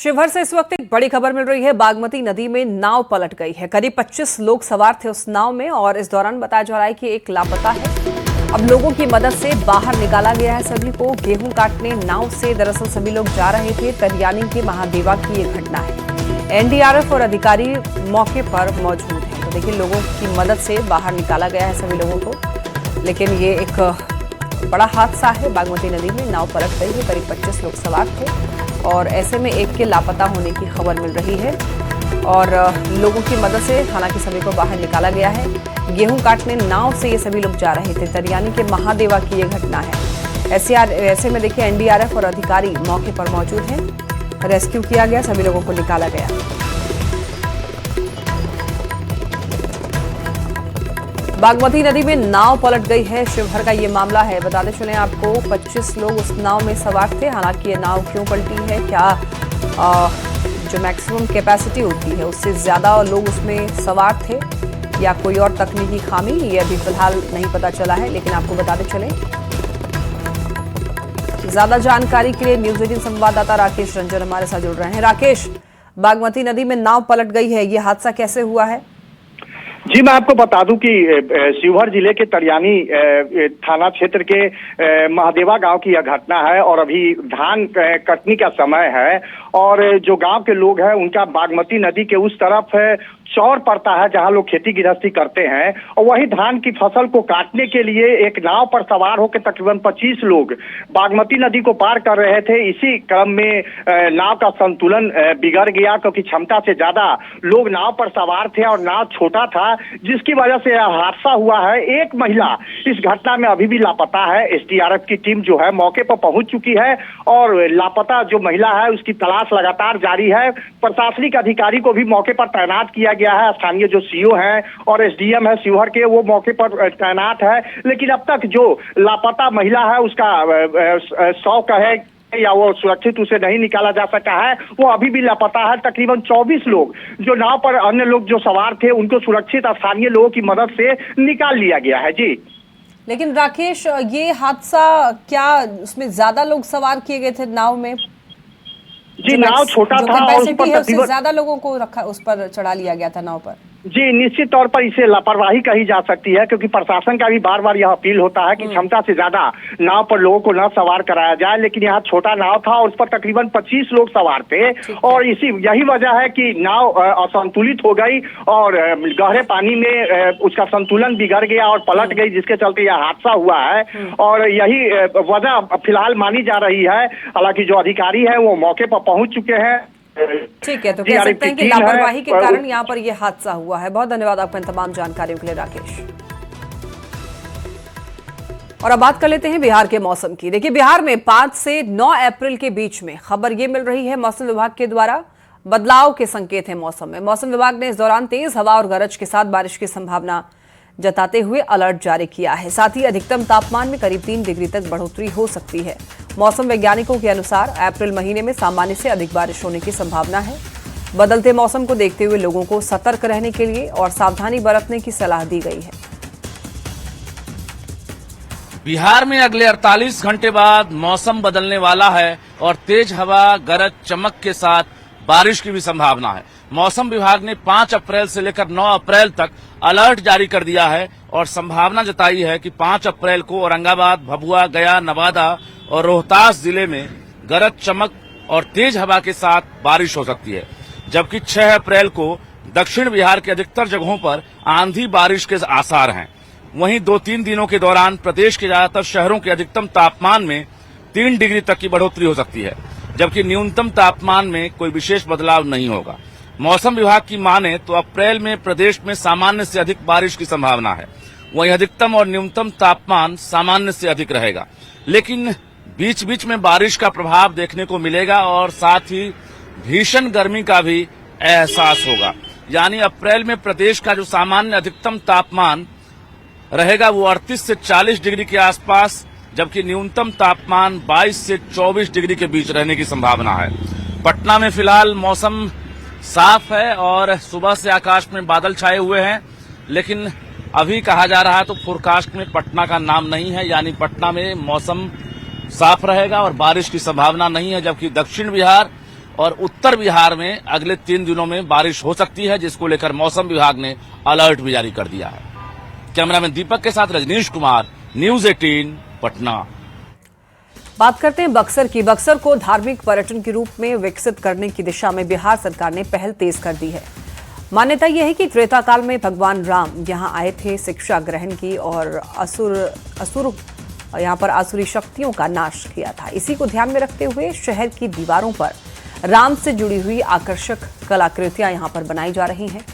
शिवहर से इस वक्त एक बड़ी खबर मिल रही है। बागमती नदी में नाव पलट गई है। करीब 25 लोग सवार थे उस नाव में और इस दौरान बताया जा रहा है कि एक लापता है। अब लोगों की मदद से बाहर निकाला गया है सभी को। गेहूं काटने नाव से दरअसल सभी लोग जा रहे थे। तरियानी के महादेवा की ये घटना है। एनडीआरएफ और अधिकारी मौके पर मौजूद हैं। तो देखिए, लोगों की मदद से बाहर निकाला गया है सभी लोगों को। लेकिन ये एक बड़ा हादसा है। बागमती नदी में नाव पलट गई है। करीब 25 लोग सवार थे और ऐसे में एक के लापता होने की खबर मिल रही है और लोगों की मदद से हालांकि सभी को बाहर निकाला गया है। गेहूं काटने नाव से ये सभी लोग जा रहे थे। तरियानी के महादेवा की ये घटना है। ऐसे में देखिए, एनडीआरएफ और अधिकारी मौके पर मौजूद हैं। रेस्क्यू किया गया, सभी लोगों को निकाला गया। बागमती नदी में नाव पलट गई है। शिवहर का ये मामला है। बताते चले आपको, 25 लोग उस नाव में सवार थे। हालांकि ये नाव क्यों पलटी है, क्या जो मैक्सिमम कैपेसिटी होती है उससे ज्यादा लोग उसमें सवार थे या कोई और तकनीकी खामी, ये अभी फिलहाल नहीं पता चला है। लेकिन आपको बताते चले, ज्यादा जानकारी के लिए न्यूज 18 संवाददाता राकेश रंजन हमारे साथ जुड़ रहे हैं। राकेश, बागमती नदी में नाव पलट गई है, ये हादसा कैसे हुआ है? जी, मैं आपको बता दूं कि शिवहर जिले के तरियानी थाना क्षेत्र के महादेवा गांव की यह घटना है और अभी धान कटनी का समय है और जो गांव के लोग हैं उनका बागमती नदी के उस तरफ चौर पड़ता है जहां लोग खेती गृहस्थी करते हैं और वही धान की फसल को काटने के लिए एक नाव पर सवार होकर तकरीबन 25 लोग बागमती नदी को पार कर रहे थे। इसी क्रम में नाव का संतुलन बिगड़ गया क्योंकि क्षमता से ज्यादा लोग नाव पर सवार थे और नाव छोटा था, जिसकी वजह से यह हादसा हुआ है। एक महिला इस घटना में अभी भी लापता है। एसडीआरएफ की टीम जो है मौके पर पहुंच चुकी है और लापता जो महिला है उसकी तलाश लगातार जारी है। प्रशासनिक अधिकारी को भी मौके पर तैनात किया गया है। स्थानीय जो सीओ हैं और एसडीएम है शिवहर के, वो मौके पर तैनात है। लेकिन अब तक जो लापता महिला है उसका शव है या वो सुरक्षित उसे नहीं निकाला जा सका है, वो अभी भी लापता है। तकरीबन 24 लोग जो नाव पर अन्य लोग जो सवार थे उनको सुरक्षित स्थानीय लोगों की मदद से निकाल लिया गया है। जी, लेकिन राकेश, ये हादसा क्या उसमें ज्यादा लोग सवार किए गए थे नाव में? जी, नाव छोटा था और उस पर उससे ज्यादा लोगों को रखा, उस पर चढ़ा लिया गया था नाव पर। जी, निश्चित तौर पर इसे लापरवाही कही जा सकती है क्योंकि प्रशासन का भी बार बार यह अपील होता है कि क्षमता से ज्यादा नाव पर लोगों को न सवार कराया जाए। लेकिन यहाँ छोटा नाव था और उस पर तकरीबन 25 लोग सवार थे और यही वजह है कि नाव असंतुलित हो गई और गहरे पानी में उसका संतुलन बिगड़ गया और पलट गई, जिसके चलते यह हादसा हुआ है और यही वजह फिलहाल मानी जा रही है। हालांकि जो अधिकारी है वो मौके पर पहुंच चुके हैं। ठीक है, तो कह सकते हैं कि लापरवाही के कारण यहाँ पर यह हादसा हुआ है। बहुत धन्यवाद आपको इन तमाम जानकारियों के लिए राकेश। और अब बात कर लेते हैं बिहार के मौसम की। देखिए, बिहार में 5 से 9 अप्रैल के बीच में खबर ये मिल रही है मौसम विभाग के द्वारा, बदलाव के संकेत है मौसम में। मौसम विभाग ने इस दौरान तेज हवा और गरज के साथ बारिश की संभावना जताते हुए अलर्ट जारी किया है। साथ ही अधिकतम तापमान में करीब 3 डिग्री तक बढ़ोतरी हो सकती है। मौसम वैज्ञानिकों के अनुसार अप्रैल महीने में सामान्य से अधिक बारिश होने की संभावना है। बदलते मौसम को देखते हुए लोगों को सतर्क रहने के लिए और सावधानी बरतने की सलाह दी गई है। बिहार में अगले 48 घंटे बाद मौसम बदलने वाला है और तेज हवा, गरज, चमक के साथ बारिश की भी संभावना है। मौसम विभाग ने 5 अप्रैल से लेकर 9 अप्रैल तक अलर्ट जारी कर दिया है और संभावना जताई है कि 5 अप्रैल को औरंगाबाद, भभुआ, गया, नवादा और रोहतास जिले में गरज, चमक और तेज हवा के साथ बारिश हो सकती है। जबकि 6 अप्रैल को दक्षिण बिहार के अधिकतर जगहों पर आंधी बारिश के आसार हैं। वहीं 2-3 दिनों के दौरान प्रदेश के ज्यादातर शहरों के अधिकतम तापमान में 3 डिग्री तक की बढ़ोतरी हो सकती है, जबकि न्यूनतम तापमान में कोई विशेष बदलाव नहीं होगा। मौसम विभाग की माने तो अप्रैल में प्रदेश में सामान्य से अधिक बारिश की संभावना है। वहीं अधिकतम और न्यूनतम तापमान सामान्य से अधिक रहेगा, लेकिन बीच बीच में बारिश का प्रभाव देखने को मिलेगा और साथ ही भीषण गर्मी का भी एहसास होगा। यानी अप्रैल में प्रदेश का जो सामान्य अधिकतम तापमान रहेगा वो 38 से 40 डिग्री के आसपास, जबकि न्यूनतम तापमान 22 से 24 डिग्री के बीच रहने की संभावना है। पटना में फिलहाल मौसम साफ है और सुबह से आकाश में बादल छाए हुए हैं, लेकिन अभी कहा जा रहा है तो फोरकास्ट में पटना का नाम नहीं है, यानी पटना में मौसम साफ रहेगा और बारिश की संभावना नहीं है। जबकि दक्षिण बिहार और उत्तर बिहार में अगले 3 दिनों में बारिश हो सकती है, जिसको लेकर मौसम विभाग ने अलर्ट भी जारी कर दिया है। कैमरामैन दीपक के साथ रजनीश कुमार, न्यूज 18 पटना। बात करते हैं बक्सर की। बक्सर को धार्मिक पर्यटन के रूप में विकसित करने की दिशा में बिहार सरकार ने पहल तेज कर दी है। मान्यता यह है कि त्रेता काल में भगवान राम यहां आए थे शिक्षा ग्रहण की और यहां पर आसुरी शक्तियों का नाश किया था। इसी को ध्यान में रखते हुए शहर की दीवारों पर राम से जुड़ी हुई आकर्षक कलाकृतियां यहां पर बनाई जा रही हैं।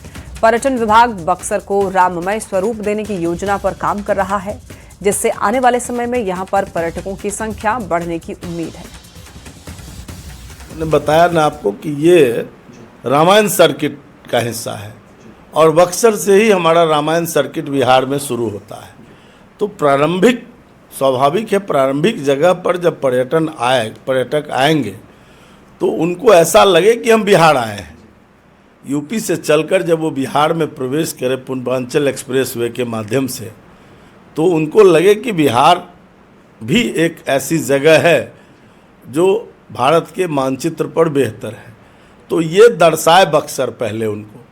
पर्यटन विभाग बक्सर को राममय स्वरूप देने की योजना पर काम कर रहा है, जिससे आने वाले समय में यहां पर पर्यटकों की संख्या बढ़ने की उम्मीद है। मैंने बताया ना आपको कि ये रामायण सर्किट का हिस्सा है और बक्सर से ही हमारा रामायण सर्किट बिहार में शुरू होता है। तो प्रारंभिक स्वाभाविक है, प्रारंभिक जगह पर जब पर्यटक आएंगे तो उनको ऐसा लगे कि हम बिहार आए हैं। यूपी से चलकर जब वो बिहार में प्रवेश करें पूर्वांचल एक्सप्रेसवे के माध्यम से, तो उनको लगे कि बिहार भी एक ऐसी जगह है जो भारत के मानचित्र पर बेहतर है। तो ये दर्शाए बक्सर पहले उनको।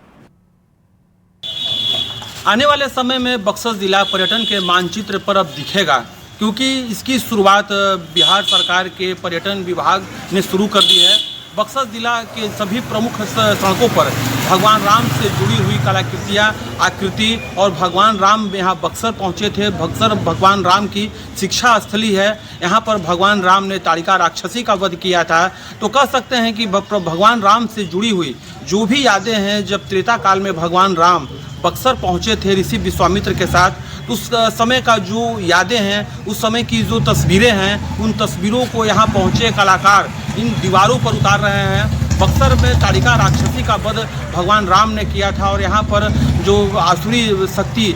आने वाले समय में बक्सर जिला पर्यटन के मानचित्र पर अब दिखेगा, क्योंकि इसकी शुरुआत बिहार सरकार के पर्यटन विभाग ने शुरू कर दी है। बक्सर जिला के सभी प्रमुख सड़कों पर भगवान राम से जुड़ी हुई कलाकृतियाँ, आकृति और भगवान राम यहाँ बक्सर पहुँचे थे। बक्सर भगवान राम की शिक्षा स्थली है। यहाँ पर भगवान राम ने ताड़िका राक्षसी का वध किया था। तो कह सकते हैं कि भगवान राम से जुड़ी हुई जो भी यादें हैं, जब त्रेता काल में भगवान राम बक्सर पहुँचे थे ऋषि विश्वामित्र के साथ, तो उस समय का जो यादें हैं, उस समय की जो तस्वीरें हैं, उन तस्वीरों को यहाँ पहुँचे कलाकार इन दीवारों पर उतार रहे हैं। बक्सर में ताड़िका राक्षसी का वध भगवान राम ने किया था और यहाँ पर जो आसुरी शक्ति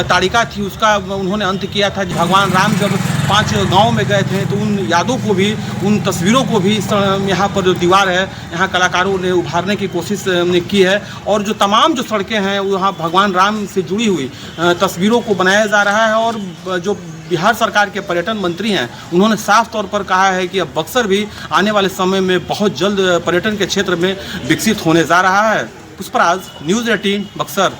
ताड़िका थी उसका उन्होंने अंत किया था। भगवान राम जब 5 गांव में गए थे तो उन यादों को भी, उन तस्वीरों को भी यहाँ पर जो दीवार है, यहाँ कलाकारों ने उभारने की कोशिश की है। और जो तमाम जो सड़कें हैं वहाँ भगवान राम से जुड़ी हुई तस्वीरों को बनाया जा रहा है। और जो बिहार सरकार के पर्यटन मंत्री हैं, उन्होंने साफ तौर पर कहा है कि अब बक्सर भी आने वाले समय में बहुत जल्द पर्यटन के क्षेत्र में विकसित होने जा रहा है। पुष्पराज, न्यूज़ 18 बक्सर।